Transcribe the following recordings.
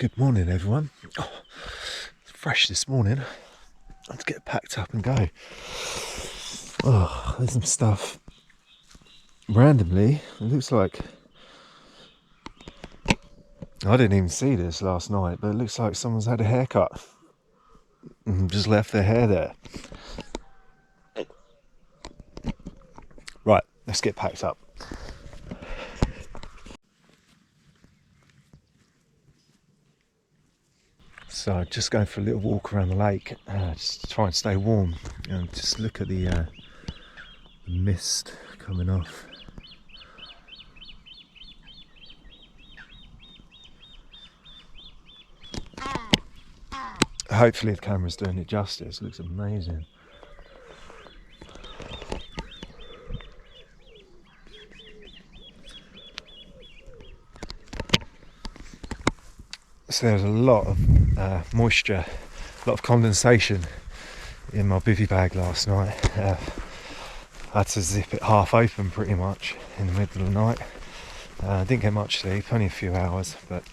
Good morning, everyone. It's fresh this morning. Let's get packed up and go. There's some stuff. Randomly, it looks like I didn't even see this last night, but it looks like someone's had a haircut and just left their hair there. Right, let's get packed up. So just going for a little walk around the lake, just to try and stay warm and just look at the mist coming off. Hopefully the camera's doing it justice. It looks amazing. So there's a lot of moisture, a lot of condensation in my bivvy bag last night. I had to zip it half open pretty much in the middle of the night. I didn't get much sleep, only a few hours, but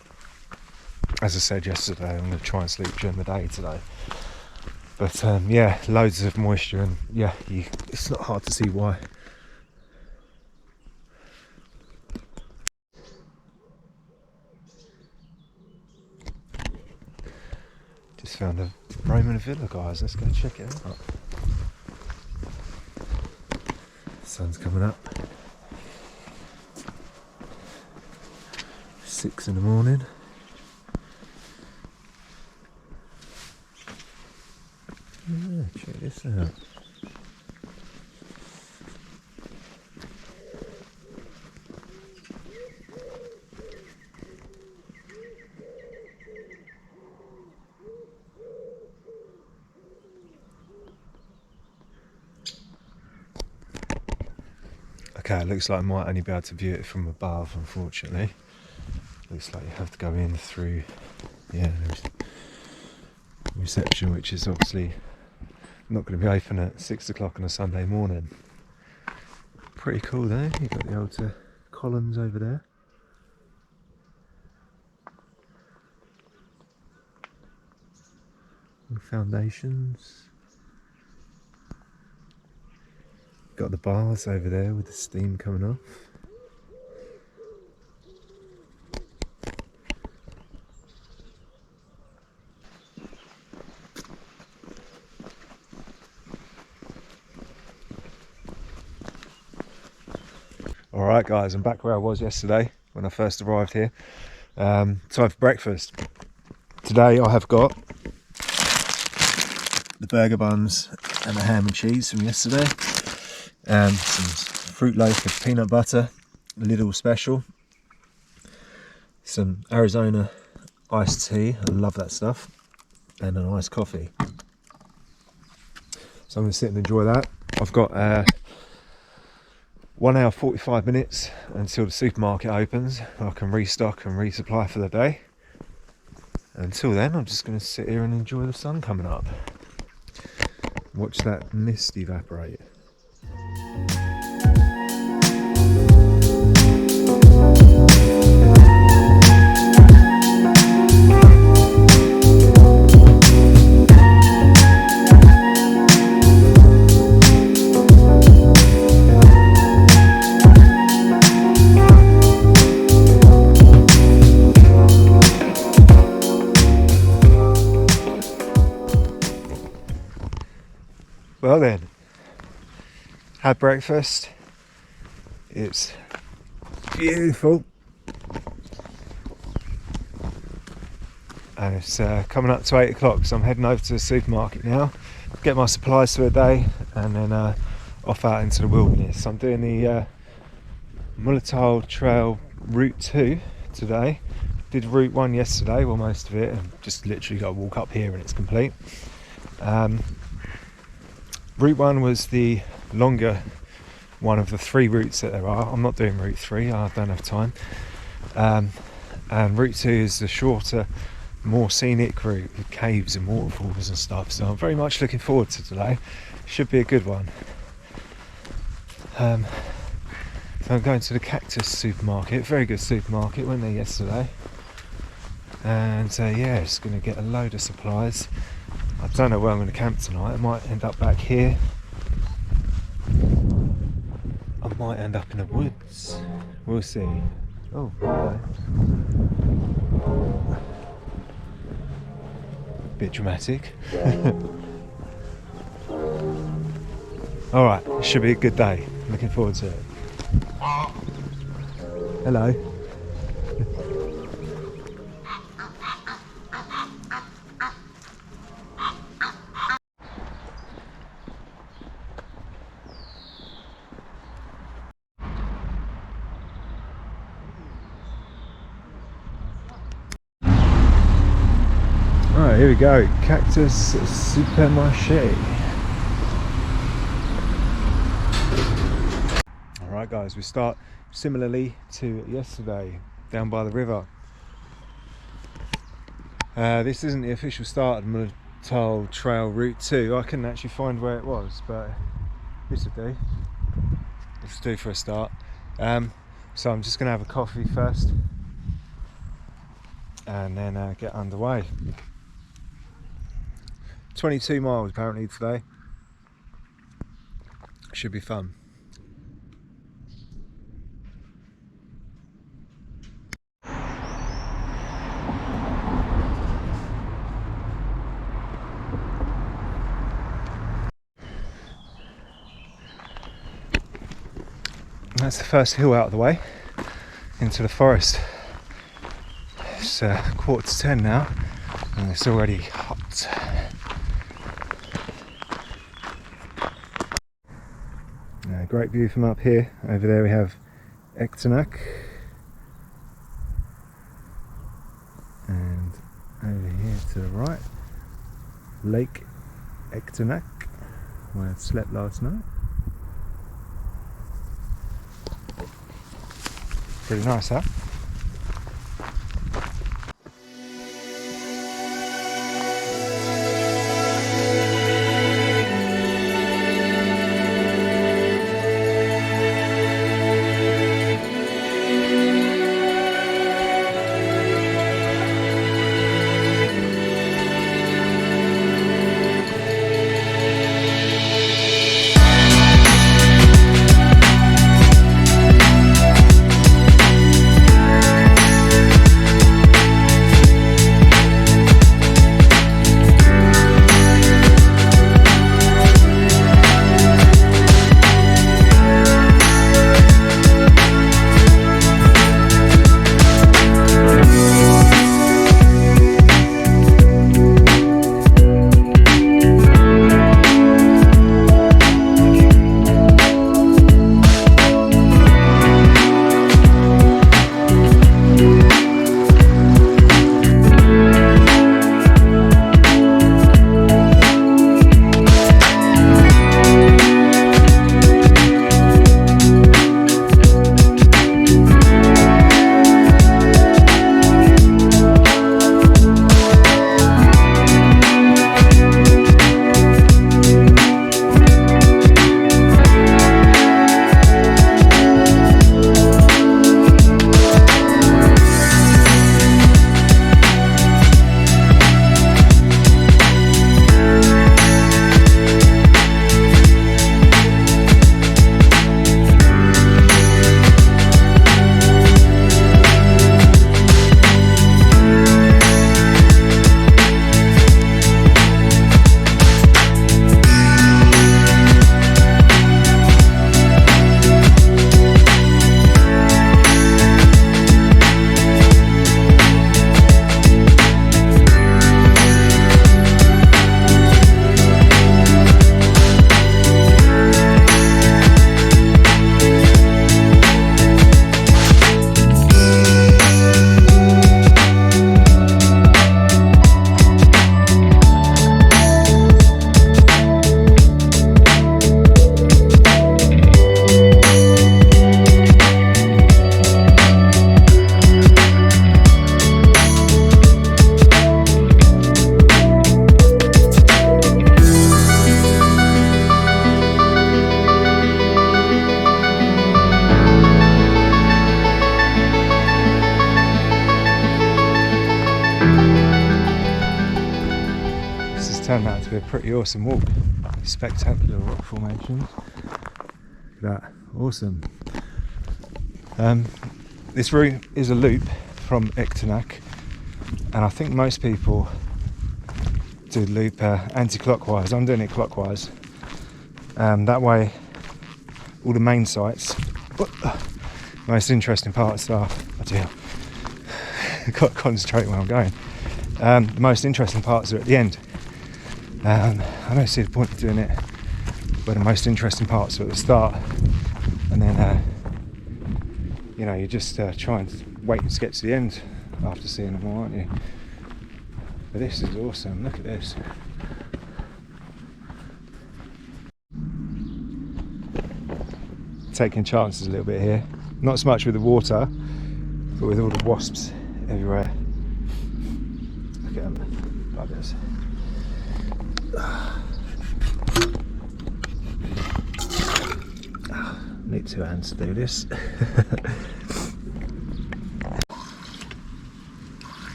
as I said yesterday, I'm going to try and sleep during the day today. But yeah, loads of moisture, and yeah, it's not hard to see why. Just found a Roman villa, guys. Let's go check it out. Sun's coming up. 6 in the morning. Yeah, check this out. Okay, it looks like I might only be able to view it from above, unfortunately. Looks like you have to go in through, yeah, there's reception, which is obviously not going to be open at 6 o'clock on a Sunday morning. Pretty cool though, you've got the old columns over there. And foundations. Got the bars over there with the steam coming off. Alright guys, I'm back where I was yesterday when I first arrived here. Time for breakfast. Today I have got the burger buns and the ham and cheese from yesterday. Some fruit loaf with peanut butter, a little special. Some Arizona iced tea, I love that stuff. And an iced coffee. So I'm going to sit and enjoy that. I've got 1 hour 45 minutes until the supermarket opens. I can restock and resupply for the day. Until then, I'm just going to sit here and enjoy the sun coming up. Watch that mist evaporate. Well then, had breakfast. It's beautiful, and it's coming up to 8 o'clock, so I'm heading over to the supermarket now, get my supplies for the day, and then off out into the wilderness. I'm doing the Mullerthal Trail Route 2 today. Did Route 1 yesterday, well most of it, and just literally got to walk up here and it's complete. Route 1 was the longer one of the 3 routes that there are. I'm not doing Route 3, I don't have time. And Route 2 is the shorter, more scenic route with caves and waterfalls and stuff. So I'm very much looking forward to today. Should be a good one. So I'm going to the Cactus supermarket, very good supermarket, went there yesterday. and yeah, just going to get a load of supplies. I don't know where I'm going to camp tonight. I might end up back here. I might end up in the woods. We'll see. Oh, hello. Bit dramatic. Alright, it should be a good day. Looking forward to it. Hello. Alright, here we go. Cactus Supermarché. Alright guys, we start similarly to yesterday, down by the river. This isn't the official start of Mullerthal Trail Route 2. I couldn't actually find where it was, but this will do. This will do for a start. So I'm just going to have a coffee first and then get underway. 22 miles apparently today. Should be fun. That's the first hill out of the way into the forest. It's 9:45 now and it's already hot. Great view from up here. Over there we have Echternach, and over here to the right, Lake Echternach, where I slept last night. Pretty nice, huh? turned out to be a pretty awesome walk. Spectacular rock formations. Look at that, awesome. This route is a loop from Echternach, and I think most people do the loop anti-clockwise. I'm doing it clockwise. That way, all the main sites, most interesting parts are, I've got to concentrate where I'm going. The most interesting parts are at the end. I don't see the point of doing it where the most interesting parts are at the start, and then you know, you just try and wait and get to the end after seeing them all, aren't you? But this is awesome, look at this. Taking chances a little bit here, not so much with the water, but with all the wasps everywhere. Look at them, like this. Need 2 hands to do this.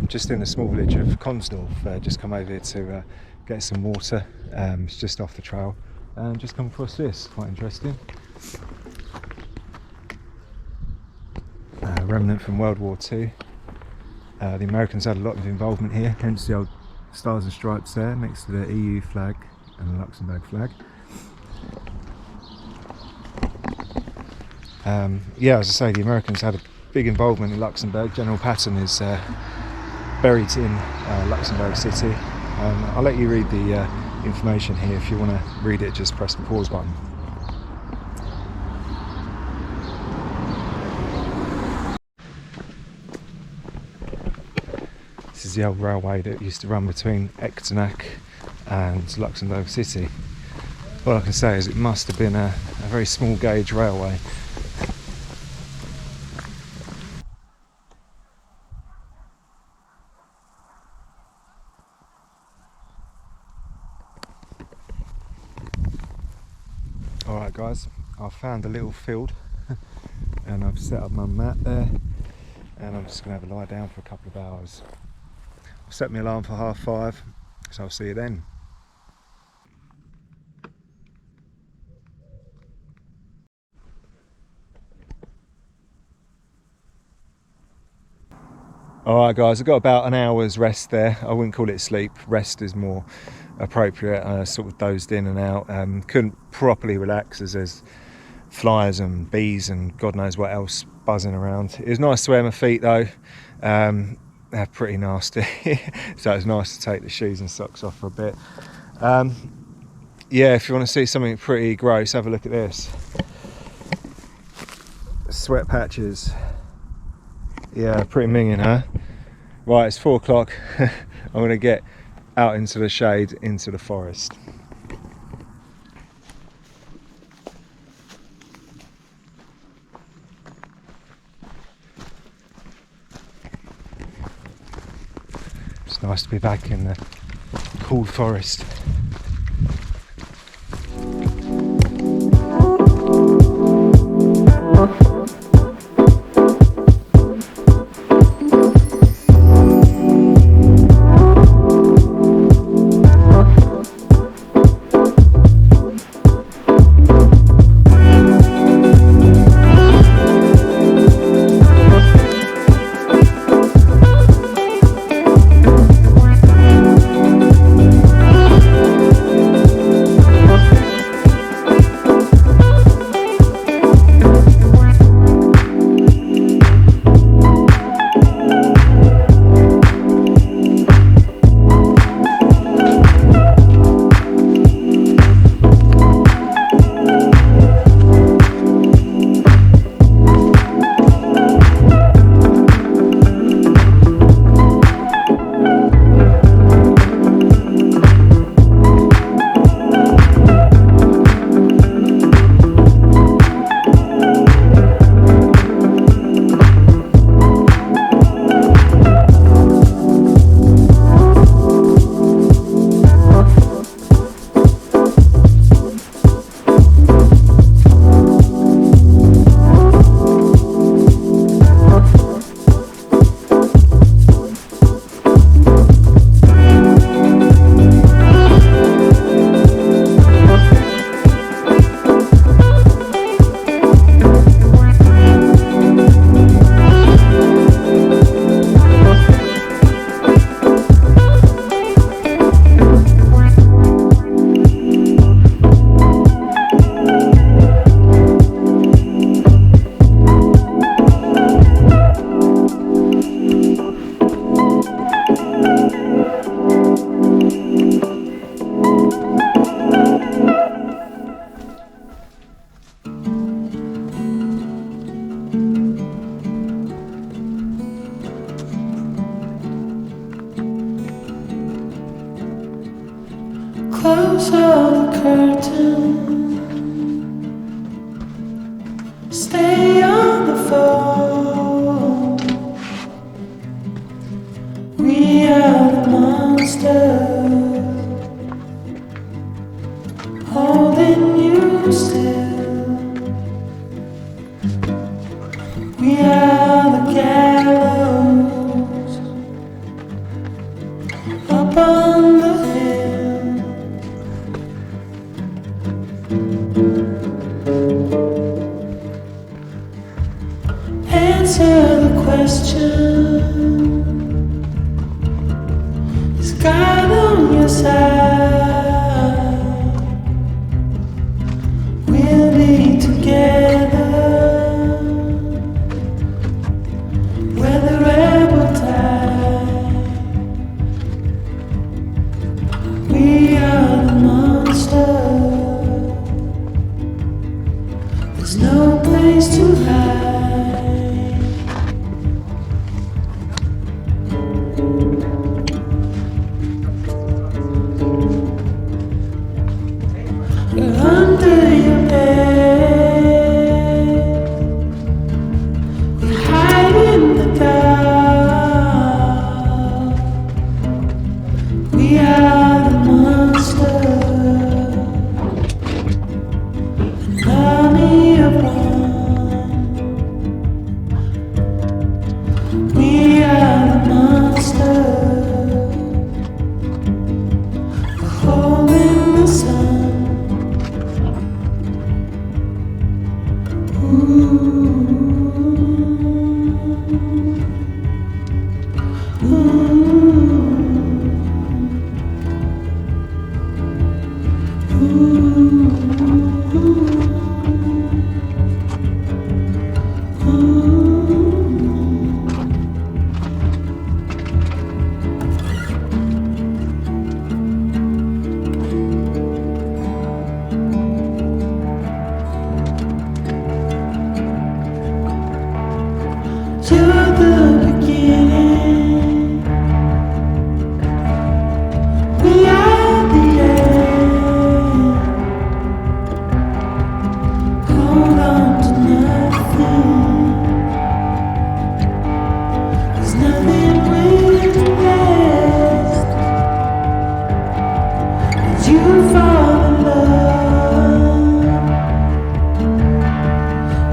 Just in the small village of Consdorf, just come over here to get some water. It's just off the trail, and just come across this, quite interesting. Remnant from World War II. The Americans had a lot of involvement here, hence the old stars and stripes there next to the EU flag and the Luxembourg flag. Yeah, as I say, the Americans had a big involvement in Luxembourg. General Patton is buried in Luxembourg City. I'll let you read the information here. If you want to read it, just press the pause button. This is the old railway that used to run between Echternach and Luxembourg City. All I can say is it must have been a very small gauge railway. Alright guys, I've found a little field and I've set up my mat there, and I'm just going to have a lie down for a couple of hours. I've set my alarm for 5:30, so I'll see you then. Alright guys, I've got about an hour's rest there. I wouldn't call it sleep, rest is more appropriate. I sort of dozed in and out, couldn't properly relax as there's flies and bees and God knows what else buzzing around. It was nice to wear my feet though, they're pretty nasty, so it's nice to take the shoes and socks off for a bit. Yeah, if you want to see something pretty gross, have a look at this. Sweat patches. Yeah, pretty minging, huh? Right, it's 4 o'clock. I'm going to get out into the shade, into the forest. It's nice to be back in the cool forest. Close all the curtains. Stay on the phone. We are the monsters holding you still. We are the gallows up on the hill. Answer the question. Is God on your side? We'll be together. We're the rebel tide. We are the monster. There's no place to hide. We're under your bed. We hide in the dark. We are the monster. An army of one. We are the monster. We're holding the sun. You're the beginning. We are the end. Hold on to nothing. There's nothing we're best. As you fall in love,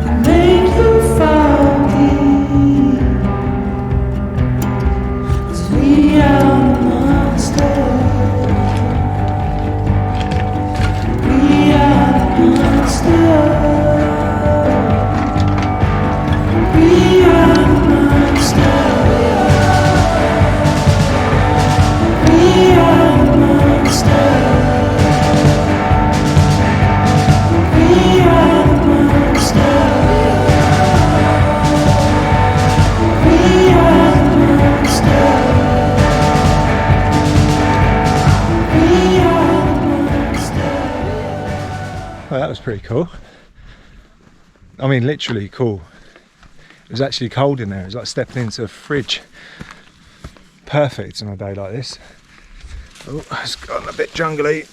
we make you fall deep. 'Cause we are the monsters. We are the monsters. We are the monsters. We are the monsters. We are the monsters. We are the monsters. We are the monsters. Well, that was pretty cool. I mean, literally cool. It was actually cold in there. It was like stepping into a fridge. Perfect on a day like this. Oh, it's gotten a bit jungly.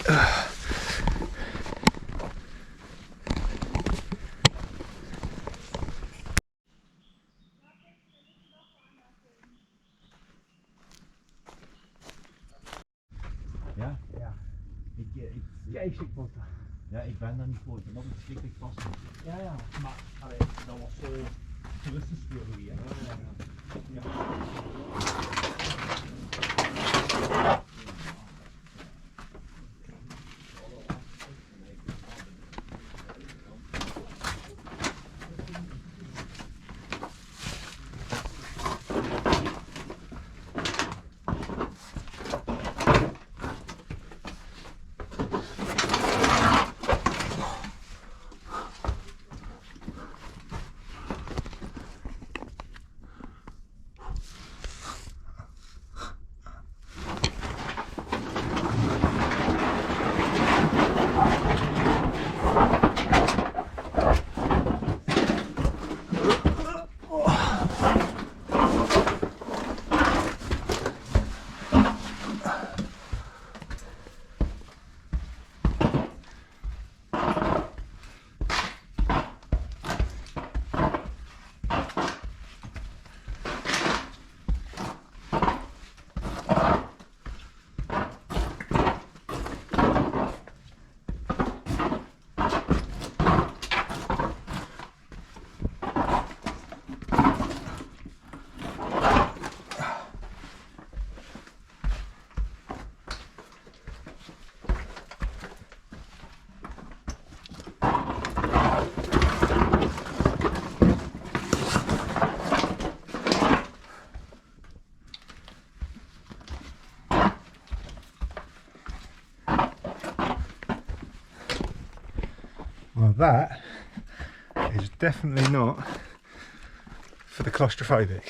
Ja? Ja. Ik schik vast. Ja, ik ben daar niet voor. Dat is schrikkelijk vast. Ja, ja. Maar allee, dat was zo toeristenspiegel hier. Ja. that is definitely not for the claustrophobic.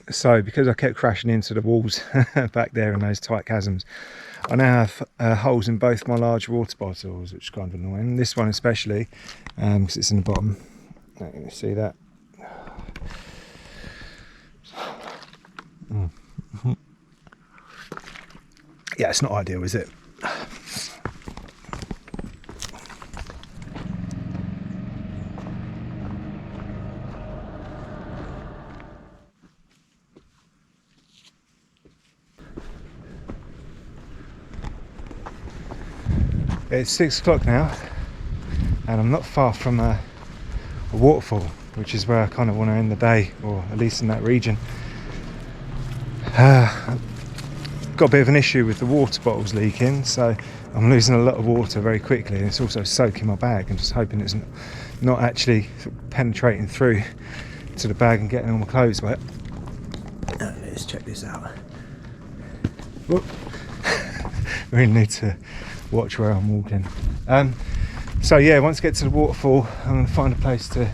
So because I kept crashing into the walls back there in those tight chasms, I now have holes in both my large water bottles, which is kind of annoying. This one especially, because it's in the bottom. You can see that. Yeah, it's not ideal, is it? It's 6 o'clock now, and I'm not far from a waterfall, which is where I kind of want to end the day, or at least in that region. Got a bit of an issue with the water bottles leaking, so I'm losing a lot of water very quickly, and it's also soaking my bag. I'm just hoping it's not actually sort of penetrating through to the bag and getting all my clothes wet. Let's check this out. Whoop. Really need to watch where I'm walking. So yeah, once I get to the waterfall, I'm going to find a place to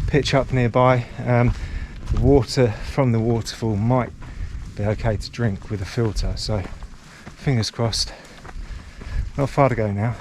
pitch up nearby. The water from the waterfall might be okay to drink with a filter, so fingers crossed. Not far to go now.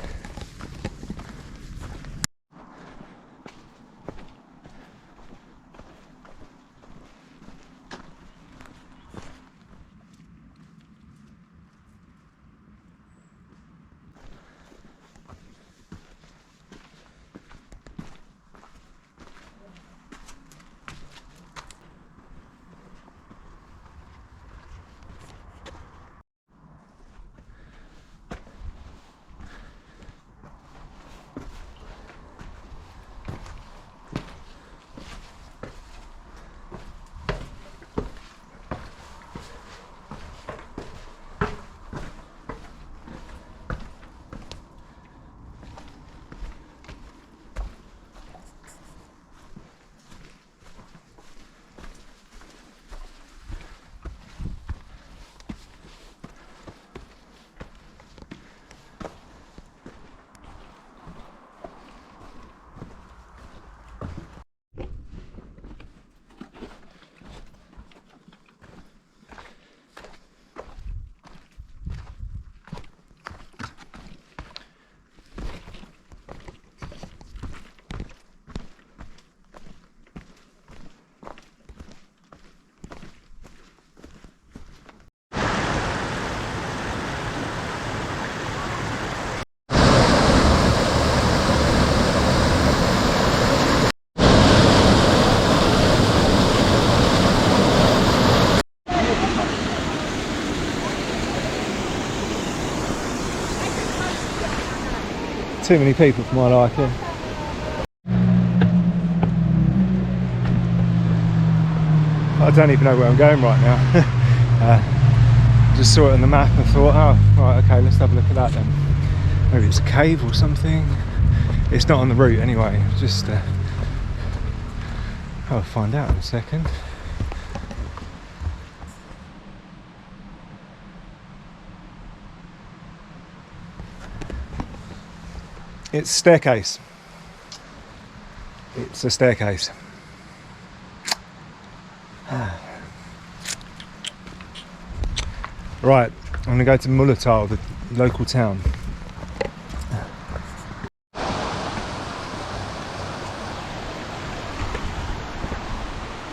Too many people for my liking. I don't even know where I'm going right now. Just saw it on the map and thought, oh, right, okay, let's have a look at that then. Maybe it's a cave or something. It's not on the route anyway. Just I'll find out in a second. It's a staircase. It's a staircase. Right, I'm going to go to Mullerthal, the local town.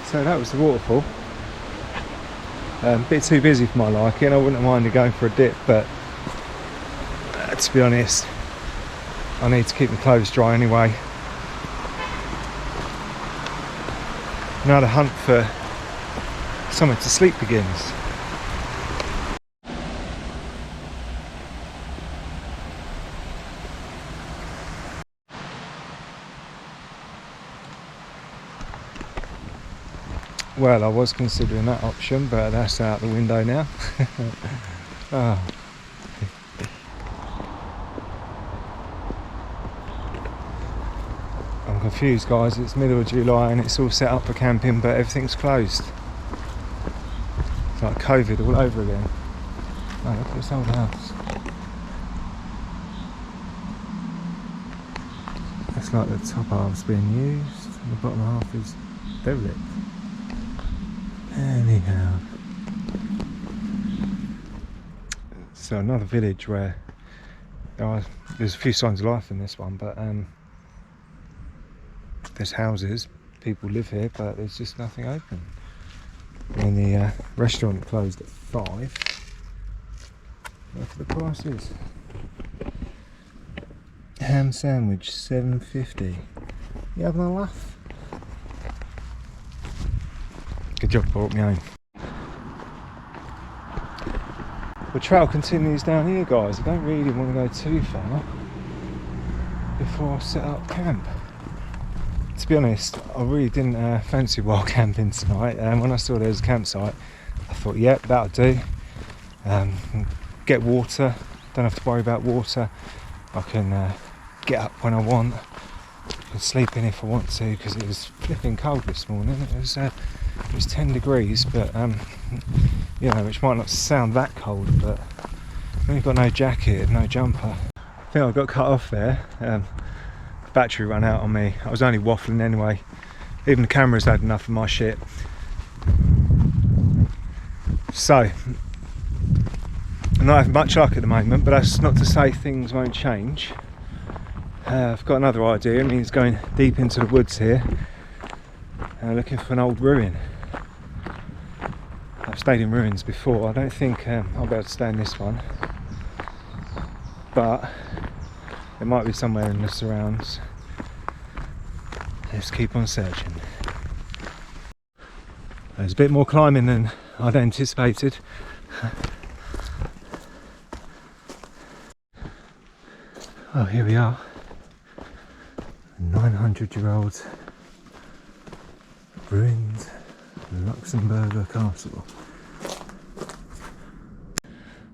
So that was the waterfall. A bit too busy for my liking. I wouldn't mind going for a dip, but to be honest, I need to keep my clothes dry anyway. Now the hunt for somewhere to sleep begins. Well, I was considering that option, but that's out the window now. Oh. I'm confused, guys. It's middle of July and it's all set up for camping, but everything's closed. It's like COVID all over again. Oh, look at this old house. Looks like the top half's being used and the bottom half is derelict. Anyhow. So another village where there's a few signs of life in this one, but there's houses, people live here, but there's just nothing open. And the restaurant closed at 5. Look at the prices. Ham sandwich, $7.50. You having a laugh? Good job, brought me home. The trail continues down here, guys. I don't really want to go too far before I set up camp. To be honest, I really didn't fancy wild camping tonight. When I saw there was a campsite, I thought, yep, that'll do. Get water, don't have to worry about water. I can get up when I want. I can sleep in if I want to, because it was flipping cold this morning. It was 10 degrees, but you know, which might not sound that cold, but I've only got no jacket, no jumper. I think I got cut off there. Battery ran out on me. I was only waffling anyway. Even the camera's had enough of my shit. So, I'm not having much luck at the moment, but that's not to say things won't change. I've got another idea. It means going deep into the woods here, looking for an old ruin. I've stayed in ruins before. I don't think I'll be able to stay in this one, but it might be somewhere in the surrounds. Let's keep on searching. There's a bit more climbing than I'd anticipated. Oh, here we are. 900-year-old ruined Luxembourg castle.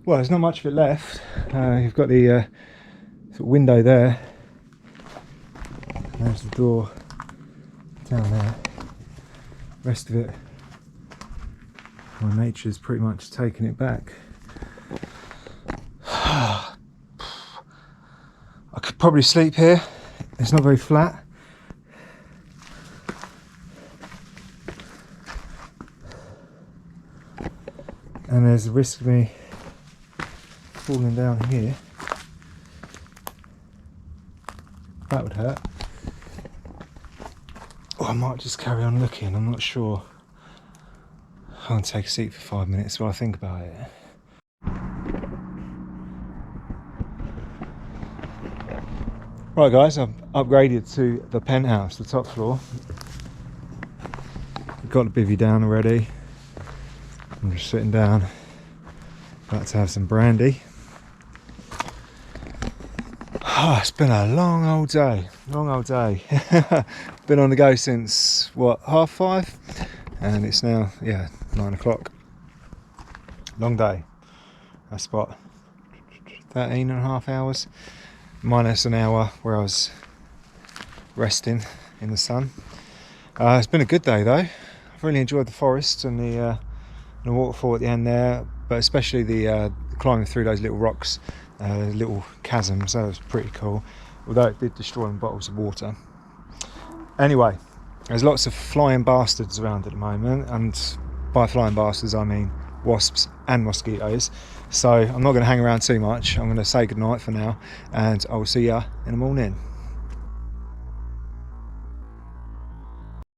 Well, there's not much of it left. You've got the sort of window there. There's the door down there. Rest of it, well, nature's pretty much taken it back. I could probably sleep here. It's not very flat. And there's a risk of me falling down here. That would hurt. Or I might just carry on looking, I'm not sure. I'm going to take a seat for 5 minutes while I think about it. Right guys, I've upgraded to the penthouse, the top floor. I've got the bivvy down already. I'm just sitting down, about to have some brandy. Oh, it's been a long old day, Been on the go since, what, 5:30? And it's now, yeah, 9 o'clock. Long day. That's what, 13 and a half hours, minus an hour where I was resting in the sun. It's been a good day though. I've really enjoyed the forest and the waterfall at the end there, but especially the climbing through those little rocks, little chasms. That was pretty cool, although it did destroy bottles of water. Anyway, there's lots of flying bastards around at the moment, and by flying bastards I mean wasps and mosquitoes, so I'm not going to hang around too much. I'm going to say goodnight for now, and I will see ya in the morning.